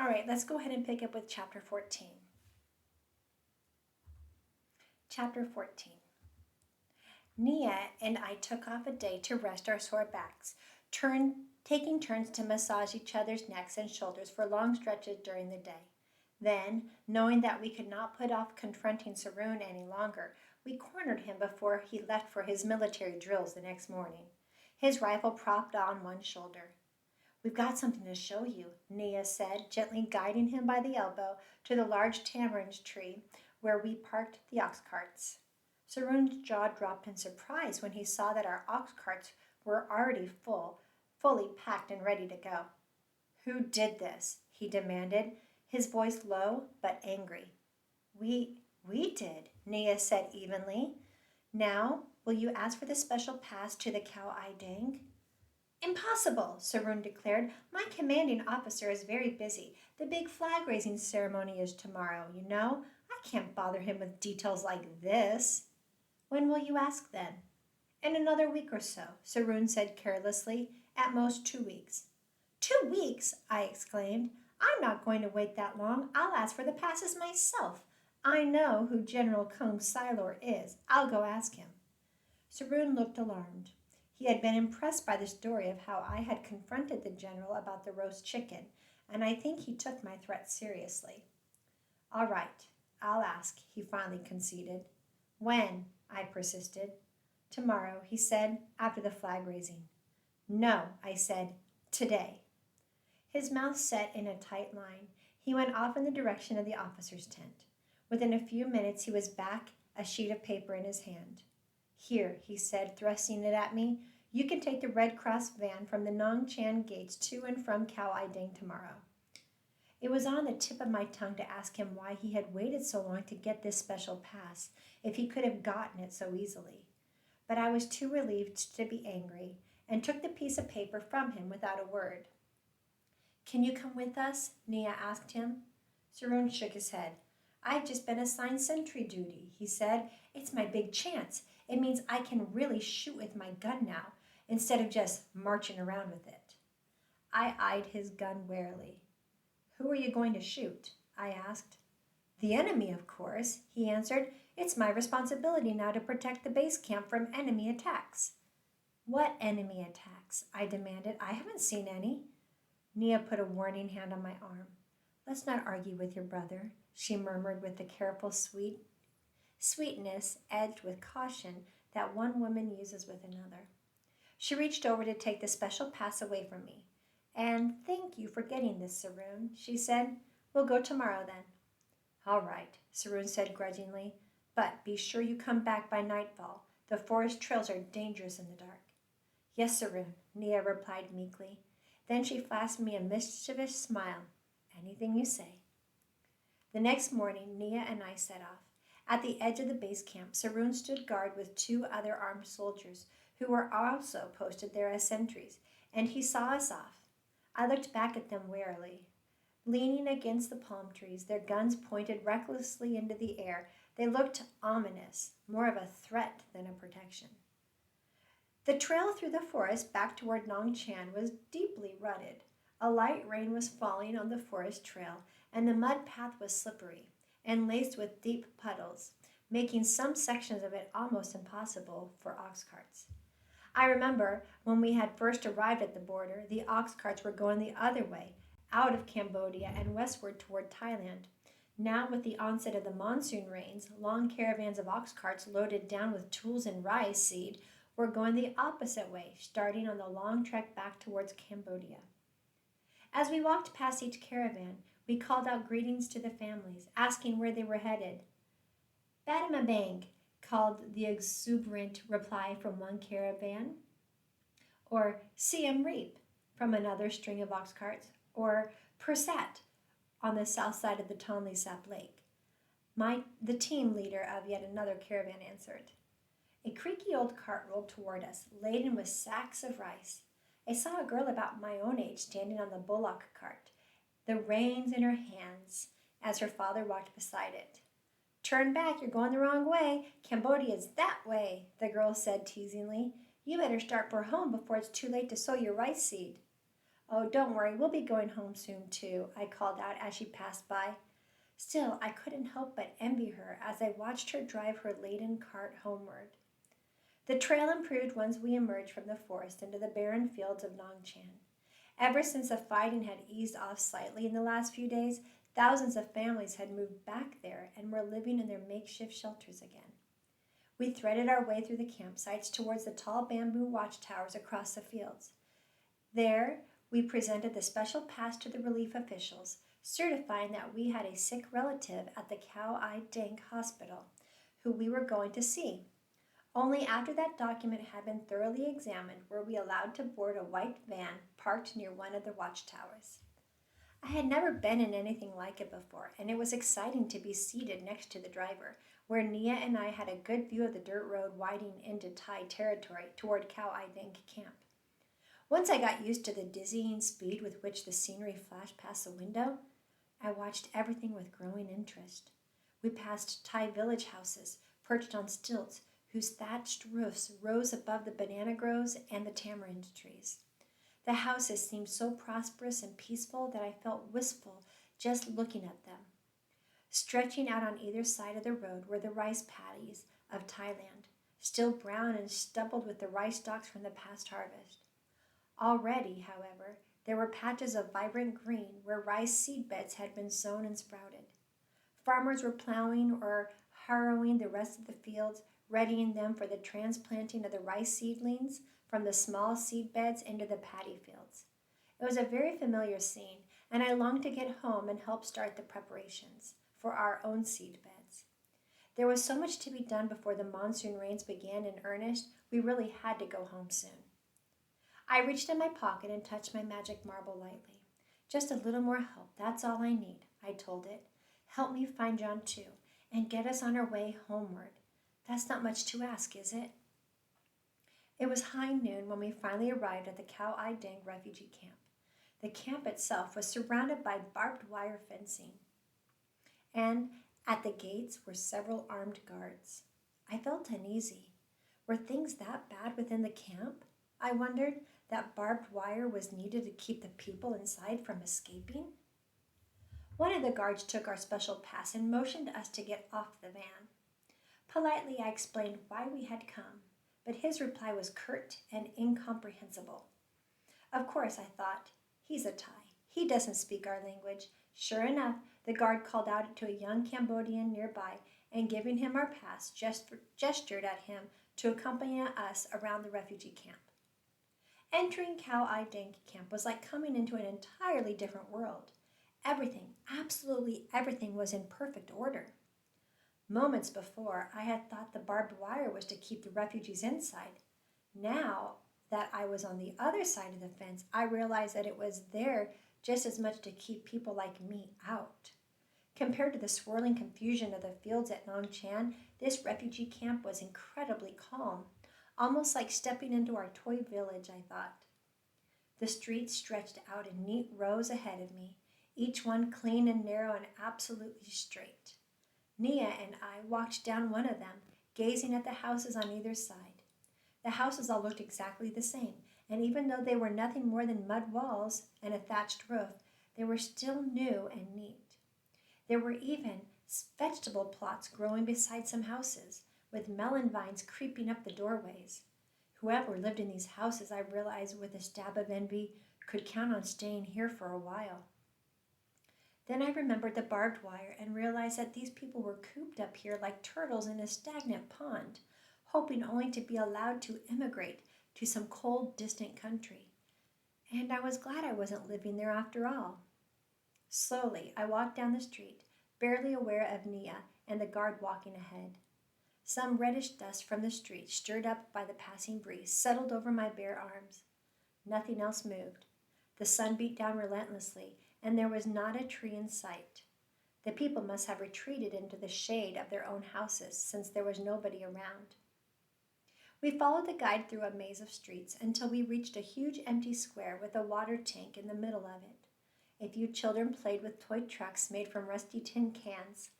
right, let's go ahead and pick up with chapter 14. Chapter 14. Nia and I took off a day to rest our sore backs, taking turns to massage each other's necks and shoulders for long stretches during the day. Then, knowing that we could not put off confronting Saroon any longer, we cornered him before he left for his military drills the next morning, his rifle propped on one shoulder. "We've got something to show you," Nia said, gently guiding him by the elbow to the large tamarind tree where we parked the ox carts. Saroon's jaw dropped in surprise when he saw that our ox carts were already fully packed and ready to go. "Who did this?" he demanded, his voice low but angry. We did," Nia said evenly. "Now, will you ask for the special pass to the Khao Dang?" "Impossible," Saroon declared. "My commanding officer is very busy. The big flag-raising ceremony is tomorrow, you know. I can't bother him with details like this." "When will you ask then?" "In another week or so," Saroon said carelessly. "At most 2 weeks." "2 weeks!" I exclaimed. "I'm not going to wait that long. I'll ask for the passes myself. I know who General Kung Silor is. I'll go ask him." Saroon looked alarmed. He had been impressed by the story of how I had confronted the general about the roast chicken, and I think he took my threat seriously. "All right, I'll ask," he finally conceded. "When?" I persisted. "Tomorrow," he said, "after the flag raising." "No," I said, "today." His mouth set in a tight line. He went off in the direction of the officer's tent. Within a few minutes he was back, a sheet of paper in his hand. "Here," he said, thrusting it at me. "You can take the Red Cross van from the Nong Chan gates to and from Khao Dang tomorrow." It was on the tip of my tongue to ask him why he had waited so long to get this special pass, if he could have gotten it so easily. But I was too relieved to be angry, and took the piece of paper from him without a word. "Can you come with us?" Nia asked him. Saroon shook his head. "I've just been assigned sentry duty," he said. "It's my big chance. It means I can really shoot with my gun now, instead of just marching around with it." I eyed his gun warily. "Who are you going to shoot?" I asked. "The enemy, of course," he answered. "It's my responsibility now to protect the base camp from enemy attacks." "What enemy attacks?" I demanded. "I haven't seen any." Nia put a warning hand on my arm. "Let's not argue with your brother," she murmured with the careful sweetness edged with caution that one woman uses with another. She reached over to take the special pass away from me. "And thank you for getting this, Saroon," she said. "We'll go tomorrow then." "All right," Saroon said grudgingly. "But be sure you come back by nightfall. The forest trails are dangerous in the dark." "Yes, Saroon," Nia replied meekly. Then she flashed me a mischievous smile. "Anything you say." The next morning, Nia and I set off. At the edge of the base camp, Saroon stood guard with 2 other armed soldiers who were also posted there as sentries, and he saw us off. I looked back at them warily. Leaning against the palm trees, their guns pointed recklessly into the air, they looked ominous, more of a threat than a protection. The trail through the forest back toward Nong Chan was deeply rutted. A light rain was falling on the forest trail, and the mud path was slippery and laced with deep puddles, making some sections of it almost impossible for ox carts. I remember when we had first arrived at the border, the ox carts were going the other way, out of Cambodia and westward toward Thailand. Now, with the onset of the monsoon rains, long caravans of ox carts loaded down with tools and rice seed were going the opposite way, starting on the long trek back towards Cambodia. As we walked past each caravan, we called out greetings to the families, asking where they were headed. "Badamabang," called the exuberant reply from one caravan, or "Siem Reap" from another string of ox carts, or "Persat" on the south side of the Tonle Sap Lake. The team leader of yet another caravan answered. A creaky old cart rolled toward us, laden with sacks of rice. I saw a girl about my own age standing on the bullock cart, the reins in her hands, as her father walked beside it. "Turn back, you're going the wrong way. Cambodia's that way," the girl said teasingly. "You better start for home before it's too late to sow your rice seed." Oh, don't worry, we'll be going home soon too, I called out as she passed by. Still, I couldn't help but envy her as I watched her drive her laden cart homeward. The trail improved once we emerged from the forest into the barren fields of Nongchan. Ever since the fighting had eased off slightly in the last few days, thousands of families had moved back there and were living in their makeshift shelters again. We threaded our way through the campsites towards the tall bamboo watchtowers across the fields. There, we presented the special pass to the relief officials, certifying that we had a sick relative at the Khao Deng hospital who we were going to see. Only after that document had been thoroughly examined were we allowed to board a white van parked near one of the watchtowers. I had never been in anything like it before, and it was exciting to be seated next to the driver, where Nia and I had a good view of the dirt road widening into Thai territory toward Khao Deng camp. Once I got used to the dizzying speed with which the scenery flashed past the window, I watched everything with growing interest. We passed Thai village houses perched on stilts whose thatched roofs rose above the banana groves and the tamarind trees. The houses seemed so prosperous and peaceful that I felt wistful just looking at them. Stretching out on either side of the road were the rice paddies of Thailand, still brown and stubbled with the rice stalks from the past harvest. Already, however, there were patches of vibrant green where rice seed beds had been sown and sprouted. Farmers were plowing or harrowing the rest of the fields, readying them for the transplanting of the rice seedlings from the small seed beds into the paddy fields. It was a very familiar scene, and I longed to get home and help start the preparations for our own seed beds. There was so much to be done before the monsoon rains began in earnest, we really had to go home soon. I reached in my pocket and touched my magic marble lightly. Just a little more help, that's all I need, I told it. Help me find Jantu and get us on our way homeward. That's not much to ask, is it? It was high noon when we finally arrived at the Khao Deng refugee camp. The camp itself was surrounded by barbed wire fencing, and at the gates were several armed guards. I felt uneasy. Were things that bad within the camp? I wondered that barbed wire was needed to keep the people inside from escaping. One of the guards took our special pass and motioned us to get off the van. Politely, I explained why we had come, but his reply was curt and incomprehensible. Of course, I thought, he's a Thai. He doesn't speak our language. Sure enough, the guard called out to a young Cambodian nearby and, giving him our pass, gestured at him to accompany us around the refugee camp. Entering Khao Deng camp was like coming into an entirely different world. Everything, absolutely everything, was in perfect order. Moments before, I had thought the barbed wire was to keep the refugees inside. Now that I was on the other side of the fence, I realized that it was there just as much to keep people like me out. Compared to the swirling confusion of the fields at Nongchan, this refugee camp was incredibly calm, almost like stepping into our toy village, I thought. The streets stretched out in neat rows ahead of me, each one clean and narrow and absolutely straight. Nia and I walked down one of them, gazing at the houses on either side. The houses all looked exactly the same, and even though they were nothing more than mud walls and a thatched roof, they were still new and neat. There were even vegetable plots growing beside some houses, with melon vines creeping up the doorways. Whoever lived in these houses, I realized with a stab of envy, could count on staying here for a while. Then I remembered the barbed wire and realized that these people were cooped up here like turtles in a stagnant pond, hoping only to be allowed to immigrate to some cold, distant country. And I was glad I wasn't living there after all. Slowly, I walked down the street, barely aware of Nia and the guard walking ahead. Some reddish dust from the street, stirred up by the passing breeze, settled over my bare arms. Nothing else moved. The sun beat down relentlessly, and there was not a tree in sight. The people must have retreated into the shade of their own houses, since there was nobody around. We followed the guide through a maze of streets until we reached a huge empty square with a water tank in the middle of it. A few children played with toy trucks made from rusty tin cans.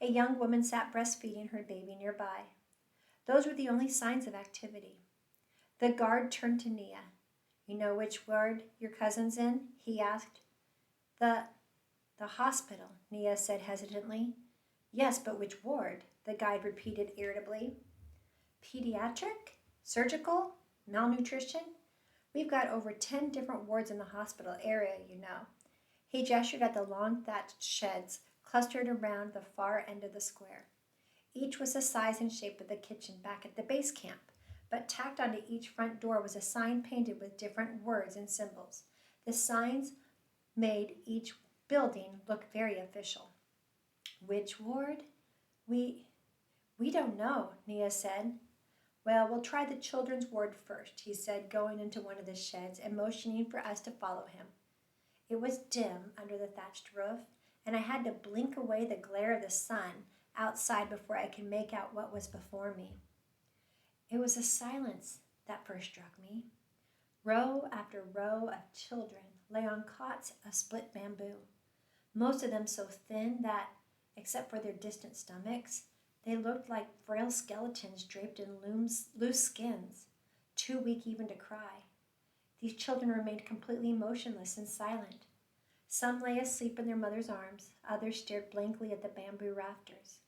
A young woman sat breastfeeding her baby nearby. Those were the only signs of activity. The guard turned to Nia. You know which ward your cousin's in? He asked. The hospital, Nia said hesitantly. Yes, but which ward? The guide repeated irritably. Pediatric? Surgical? Malnutrition? We've got over 10 different wards in the hospital area, you know. He gestured at the long thatched sheds clustered around the far end of the square. Each was the size and shape of the kitchen back at the base camp, but tacked onto each front door was a sign painted with different words and symbols. The signs made each building look very official. Which ward? We don't know, Nia said. Well, we'll try the children's ward first, he said, going into one of the sheds and motioning for us to follow him. It was dim under the thatched roof, and I had to blink away the glare of the sun outside before I could make out what was before me. It was a silence that first struck me. Row after row of children lay on cots of split bamboo, most of them so thin that, except for their distant stomachs, they looked like frail skeletons draped in loose skins, too weak even to cry. These children remained completely motionless and silent. Some lay asleep in their mother's arms, others stared blankly at the bamboo rafters.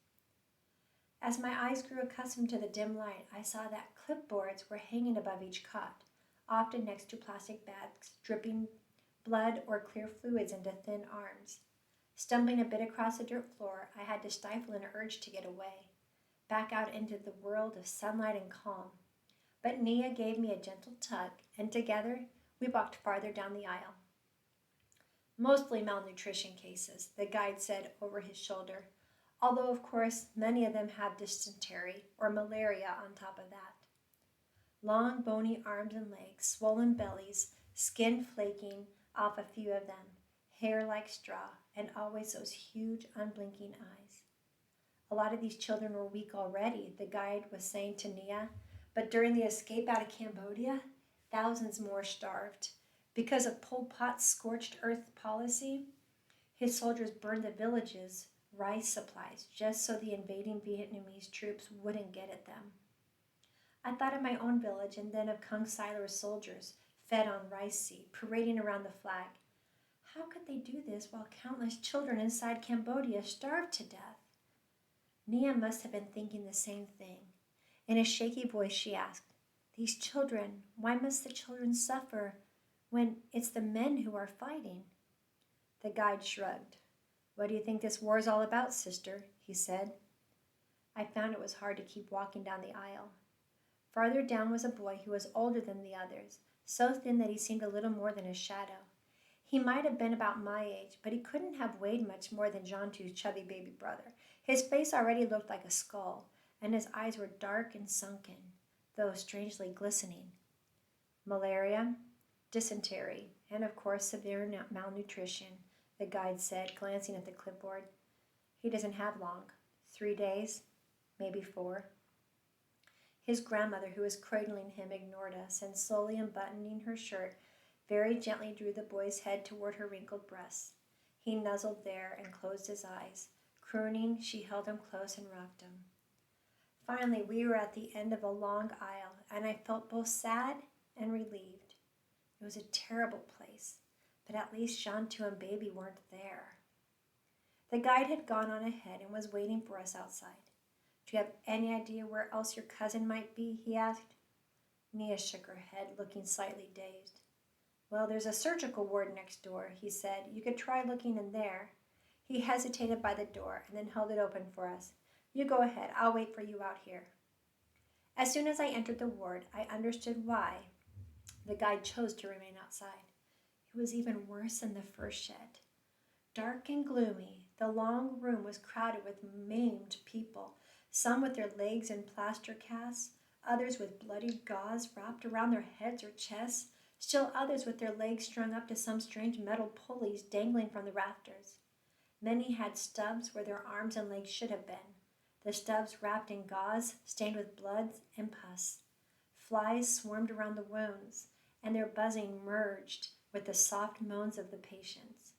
As my eyes grew accustomed to the dim light, I saw that clipboards were hanging above each cot, often next to plastic bags dripping blood or clear fluids into thin arms. Stumbling a bit across the dirt floor, I had to stifle an urge to get away, back out into the world of sunlight and calm. But Nia gave me a gentle tug, and together we walked farther down the aisle. Mostly malnutrition cases, the guide said over his shoulder, although of course many of them have dysentery or malaria on top of that. Long bony arms and legs, swollen bellies, skin flaking off a few of them, hair like straw, and always those huge unblinking eyes. A lot of these children were weak already, the guide was saying to Nia, but during the escape out of Cambodia, thousands more starved. Because of Pol Pot's scorched earth policy, his soldiers burned the villages' rice supplies just so the invading Vietnamese troops wouldn't get at them. I thought of my own village and then of Kung Siler's soldiers, fed on rice seed, parading around the flag. How could they do this while countless children inside Cambodia starved to death? Nia must have been thinking the same thing. In a shaky voice, she asked, "These children, why must the children suffer when it's the men who are fighting?" The guide shrugged. "What do you think this war is all about, sister?" he said. I found it was hard to keep walking down the aisle. Farther down was a boy who was older than the others, so thin that he seemed a little more than a shadow. He might have been about my age, but he couldn't have weighed much more than Jantu's chubby baby brother. His face already looked like a skull, and his eyes were dark and sunken, though strangely glistening. Malaria, dysentery, and of course severe malnutrition, the guide said, glancing at the clipboard. He doesn't have long. 3 days, maybe 4. His grandmother, who was cradling him, ignored us, and slowly unbuttoning her shirt, very gently drew the boy's head toward her wrinkled breasts. He nuzzled there and closed his eyes. Crooning, she held him close and rocked him. Finally, we were at the end of a long aisle, and I felt both sad and relieved. It was a terrible place, but at least Jantu and Baby weren't there. The guide had gone on ahead and was waiting for us outside. "Do you have any idea where else your cousin might be?" he asked. Nia shook her head, looking slightly dazed. "Well, there's a surgical ward next door," he said. "You could try looking in there." He hesitated by the door and then held it open for us. "You go ahead. I'll wait for you out here." As soon as I entered the ward, I understood why the guide chose to remain outside. It was even worse than the first shed. Dark and gloomy, the long room was crowded with maimed people, some with their legs in plaster casts, others with bloodied gauze wrapped around their heads or chests, still others with their legs strung up to some strange metal pulleys dangling from the rafters. Many had stubs where their arms and legs should have been, the stubs wrapped in gauze stained with blood and pus. Flies swarmed around the wounds, and their buzzing merged with the soft moans of the patients.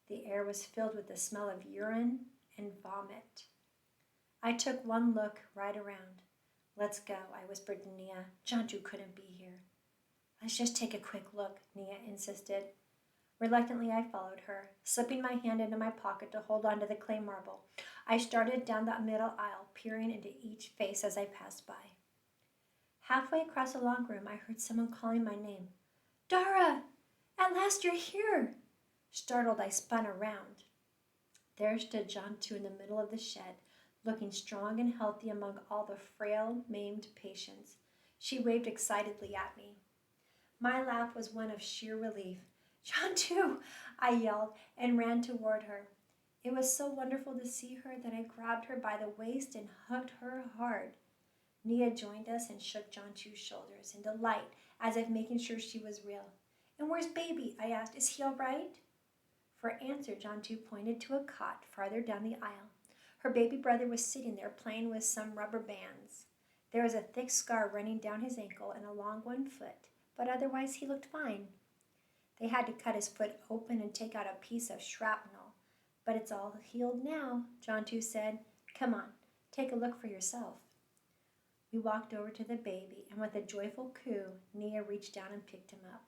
The air was filled with the smell of urine and vomit. I took one look right around. "Let's go," I whispered to Nia. "Jantu couldn't be here." Let's just take a quick look, Nia insisted. Reluctantly, I followed her, slipping my hand into my pocket to hold on to the clay marble. I started down the middle aisle, peering into each face as I passed by. Halfway across the long room, I heard someone calling my name. Dara! At last you're here! Startled, I spun around. There stood Jantu in the middle of the shed, looking strong and healthy among all the frail, maimed patients. She waved excitedly at me. My laugh was one of sheer relief. Jantu! I yelled and ran toward her. It was so wonderful to see her that I grabbed her by the waist and hugged her hard. Nia joined us and shook Jantu's shoulders in delight, as if making sure she was real. And where's baby? I asked. Is he all right? For answer, Jantu pointed to a cot farther down the aisle. Her baby brother was sitting there playing with some rubber bands. There was a thick scar running down his ankle and along one foot, but otherwise he looked fine. They had to cut his foot open and take out a piece of shrapnel. But it's all healed now, Jantu said. Come on, take a look for yourself. We walked over to the baby, and with a joyful coo, Nia reached down and picked him up.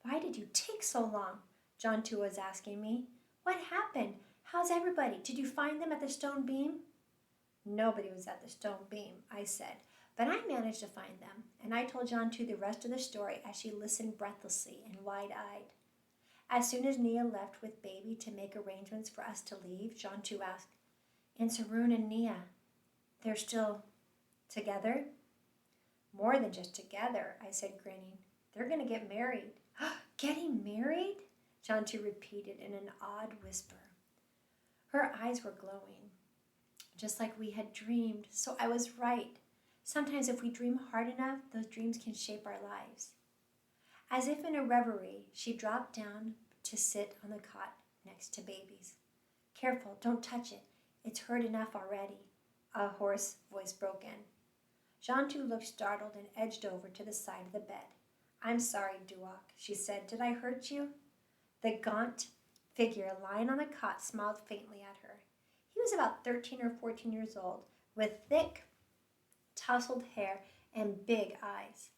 Why did you take so long? Jantu was asking me. What happened? How's everybody? Did you find them at the stone beam? Nobody was at the stone beam, I said, but I managed to find them, and I told Jantu the rest of the story as she listened breathlessly and wide-eyed. As soon as Nia left with baby to make arrangements for us to leave, Jantu asked, And Sarun and Nia, they're still together? More than just together, I said, grinning. They're going to get married. Getting married? Jantu repeated in an odd whisper. Her eyes were glowing, just like we had dreamed, so I was right. Sometimes if we dream hard enough, those dreams can shape our lives. As if in a reverie, she dropped down to sit on the cot next to baby's. Careful, don't touch it. It's hurt enough already. A hoarse voice broke in. Jantu looked startled and edged over to the side of the bed. I'm sorry, Duok, she said. Did I hurt you? The gaunt figure lying on the cot smiled faintly at her. He was about 13 or 14 years old, with thick, tousled hair and big eyes.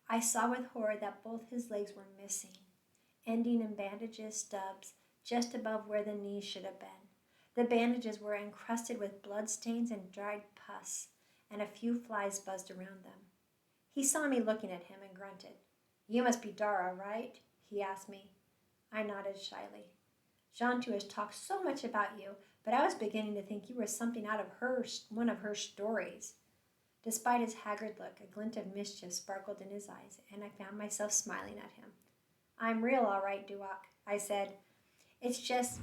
I saw with horror that both his legs were missing, ending in bandages stubs just above where the knees should have been. The bandages were encrusted with bloodstains and dried pus, and a few flies buzzed around them. He saw me looking at him and grunted. You must be Dara, right? He asked me. I nodded shyly. Jantu has talked so much about you, but I was beginning to think you were something out of one of her stories. Despite his haggard look, a glint of mischief sparkled in his eyes, and I found myself smiling at him. I'm real all right, Duok, I said. It's just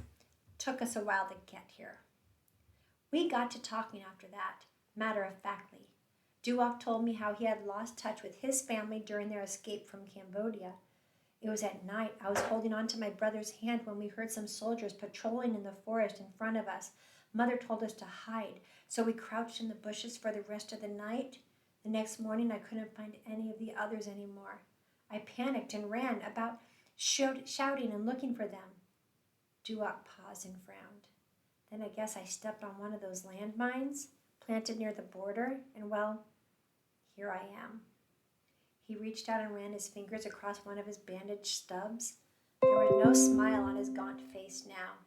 took us a while to get here. We got to talking after that, matter-of-factly. Duok told me how he had lost touch with his family during their escape from Cambodia. It was at night. I was holding on to my brother's hand when we heard some soldiers patrolling in the forest in front of us. Mother told us to hide, so we crouched in the bushes for the rest of the night. The next morning, I couldn't find any of the others anymore. I panicked and ran about, shouting and looking for them. Duok paused and frowned. Then I guess I stepped on one of those landmines planted near the border, and well, here I am. He reached out and ran his fingers across one of his bandaged stubs. There was no smile on his gaunt face now.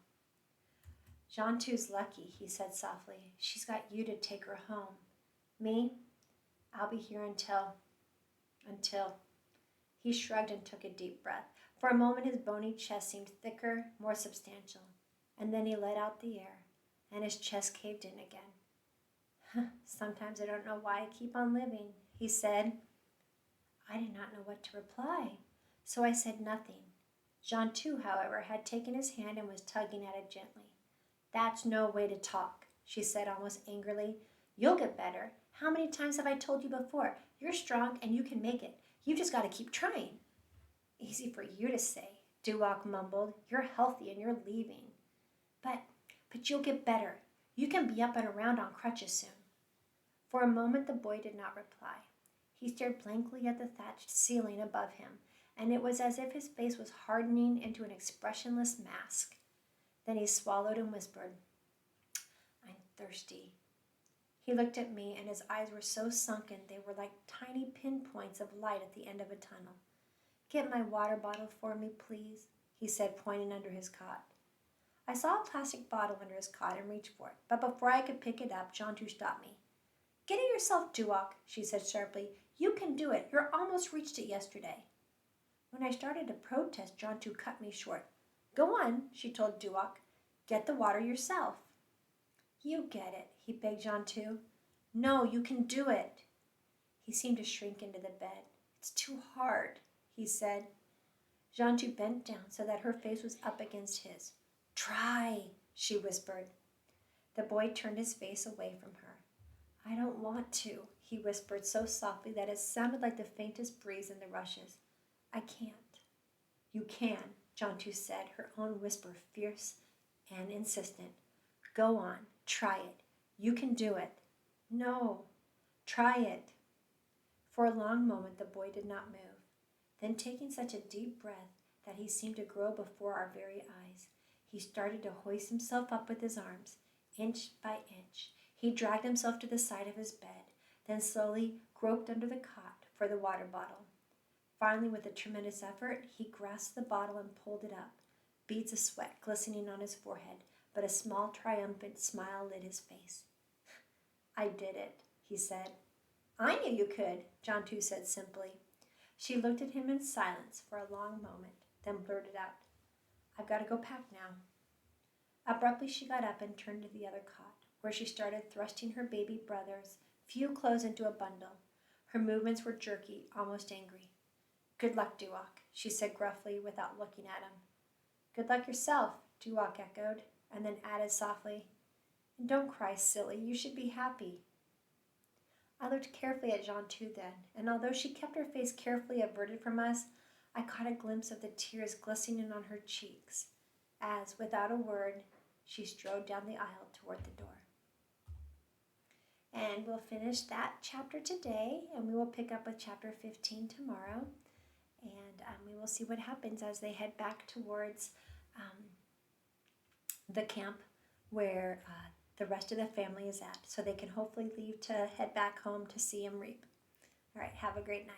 Jantu's lucky, he said softly. She's got you to take her home. Me? I'll be here until... He shrugged and took a deep breath. For a moment his bony chest seemed thicker, more substantial. And then he let out the air, and his chest caved in again. Sometimes I don't know why I keep on living, he said. I did not know what to reply, so I said nothing. Jantu, however, had taken his hand and was tugging at it gently. That's no way to talk, she said almost angrily. You'll get better. How many times have I told you before? You're strong and you can make it. You just got to keep trying. Easy for you to say, Duok mumbled. You're healthy and you're leaving. But you'll get better. You can be up and around on crutches soon. For a moment the boy did not reply. He stared blankly at the thatched ceiling above him, and it was as if his face was hardening into an expressionless mask. Then he swallowed and whispered, I'm thirsty. He looked at me, and his eyes were so sunken they were like tiny pinpoints of light at the end of a tunnel. Get my water bottle for me, please, he said, pointing under his cot. I saw a plastic bottle under his cot and reached for it, but before I could pick it up, Jantu stopped me. Get it yourself, Duok, she said sharply. You can do it. You almost reached it yesterday. When I started to protest, Jantu cut me short. Go on, she told Duok. Get the water yourself. You get it, he begged Jantu. No, you can do it. He seemed to shrink into the bed. It's too hard, he said. Jantu bent down so that her face was up against his. Try, she whispered. The boy turned his face away from her. I don't want to, he whispered so softly that it sounded like the faintest breeze in the rushes. I can't. You can, Jantu said, her own whisper fierce and insistent. Go on, try it. You can do it. No, try it. For a long moment the boy did not move. Then, taking such a deep breath that he seemed to grow before our very eyes, he started to hoist himself up with his arms, inch by inch. He dragged himself to the side of his bed, then slowly groped under the cot for the water bottle. Finally, with a tremendous effort, he grasped the bottle and pulled it up, beads of sweat glistening on his forehead, but a small triumphant smile lit his face. I did it, he said. I knew you could, Jantu said simply. She looked at him in silence for a long moment, then blurted out, I've got to go pack now. Abruptly she got up and turned to the other cot, where she started thrusting her baby brother's few clothes into a bundle. Her movements were jerky, almost angry. Good luck, Duok, she said gruffly without looking at him. Good luck yourself, Duok echoed, and then added softly, and don't cry, silly, you should be happy. I looked carefully at Jantu then, and although she kept her face carefully averted from us, I caught a glimpse of the tears glistening on her cheeks as, without a word, she strode down the aisle toward the door. And we'll finish that chapter today, and we will pick up with chapter 15 tomorrow, and we will see what happens as they head back towards the camp where the rest of the family is at, so they can hopefully leave to head back home to see him reap. All right, have a great night.